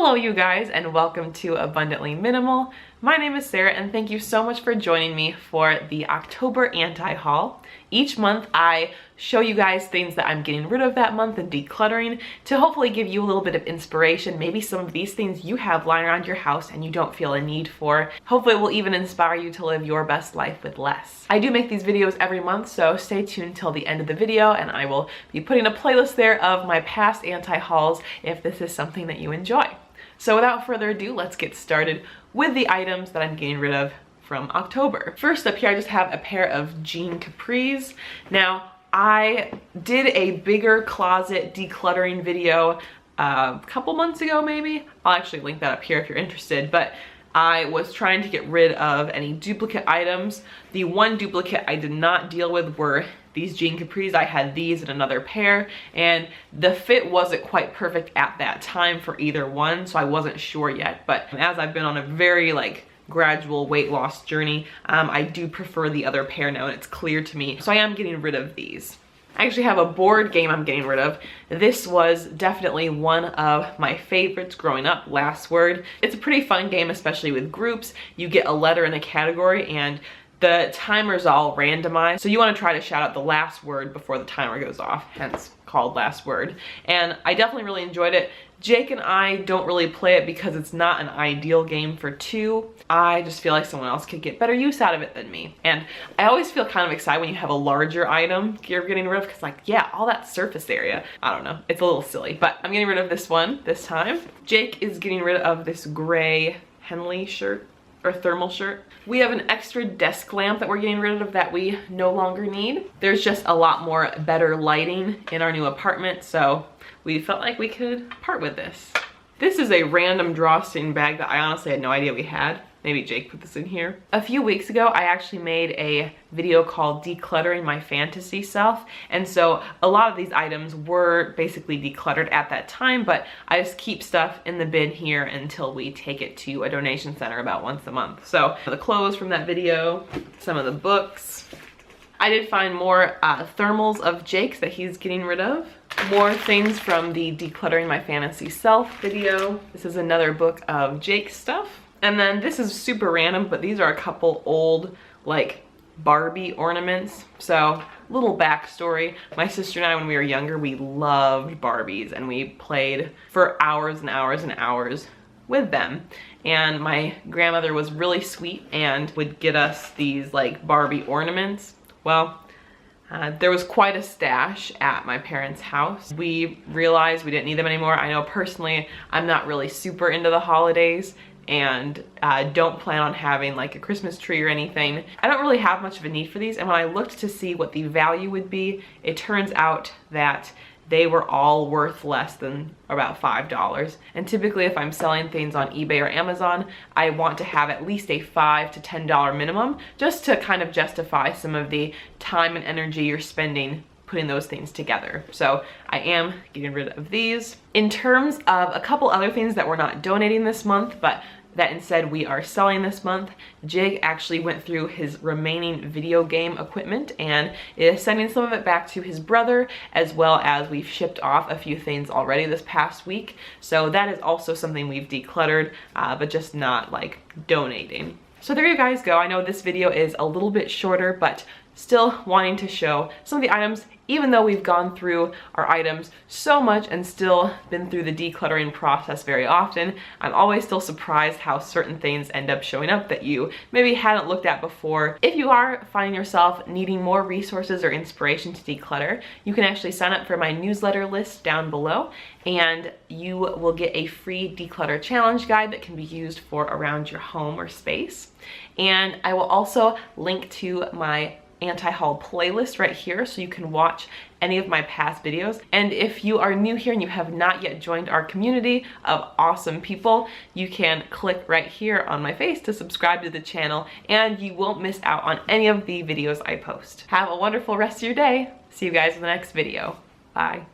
Hello you guys, and welcome to Abundantly Minimal. My name is Sarah and thank you so much for joining me for the October anti-haul. Each month I show you guys things that I'm getting rid of that month and decluttering to hopefully give you a little bit of inspiration. Maybe some of these things you have lying around your house and you don't feel a need for. Hopefully it will even inspire you to live your best life with less. I do make these videos every month, so stay tuned till the end of the video and I will be putting a playlist there of my past anti-hauls if this is something that you enjoy. So without further ado, let's get started with the items that I'm getting rid of from October. First up here, I just have a pair of jean capris. Now, I did a bigger closet decluttering video a couple months ago maybe. I'll actually link that up here if you're interested, but I was trying to get rid of any duplicate items. The one duplicate I did not deal with were these jean capris. I had these in another pair and the fit wasn't quite perfect at that time for either one, so I wasn't sure yet. But as I've been on a very gradual weight loss journey, I do prefer the other pair now and it's clear to me. So I am getting rid of these. I actually have a board game I'm getting rid of. This was definitely one of my favorites growing up, Last Word. It's a pretty fun game, especially with groups. You get a letter in a category and the timer's all randomized. So you want to try to shout out the last word before the timer goes off, hence called Last Word. And I definitely really enjoyed it. Jake and I don't really play it because it's not an ideal game for two. I just feel like someone else could get better use out of it than me. And I always feel kind of excited when you have a larger item you're getting rid of because yeah, all that surface area. I don't know, it's a little silly, but I'm getting rid of this one this time. Jake is getting rid of this gray Henley shirt or thermal shirt. We have an extra desk lamp that we're getting rid of that we no longer need. There's just a lot more better lighting in our new apartment, so we felt like we could part with this. This is a random drawstring bag that I honestly had no idea we had. Maybe Jake put this in here. A few weeks ago, I actually made a video called Decluttering My Fantasy Self. And so a lot of these items were basically decluttered at that time, but I just keep stuff in the bin here until we take it to a donation center about once a month. So the clothes from that video, some of the books. I did find more thermals of Jake's that he's getting rid of. More things from the Decluttering My Fantasy Self video. This is another book of Jake's stuff. And then this is super random, but these are a couple old Barbie ornaments. So little backstory. My sister and I, when we were younger, we loved Barbies and we played for hours and hours and hours with them. And my grandmother was really sweet and would get us these Barbie ornaments. Well, there was quite a stash at my parents' house. We realized we didn't need them anymore. I know personally, I'm not really super into the holidays and don't plan on having a Christmas tree or anything. I don't really have much of a need for these, and when I looked to see what the value would be, it turns out that they were all worth less than about $5. And typically if I'm selling things on eBay or Amazon, I want to have at least a $5 to $10 minimum just to kind of justify some of the time and energy you're spending putting those things together. So I am getting rid of these. In terms of a couple other things that we're not donating this month, but that instead we are selling this month, Jake actually went through his remaining video game equipment and is sending some of it back to his brother, as well as we've shipped off a few things already this past week. So that is also something we've decluttered, but just not donating. So there you guys go. I know this video is a little bit shorter, but still wanting to show some of the items, even though we've gone through our items so much and still been through the decluttering process very often, I'm always still surprised how certain things end up showing up that you maybe hadn't looked at before. If you are finding yourself needing more resources or inspiration to declutter, you can actually sign up for my newsletter list down below and you will get a free declutter challenge guide that can be used for around your home or space. And I will also link to my anti-haul playlist right here so you can watch any of my past videos. And if you are new here and you have not yet joined our community of awesome people, you can click right here on my face to subscribe to the channel and you won't miss out on any of the videos I post. Have a wonderful rest of your day. See you guys in the next video. Bye.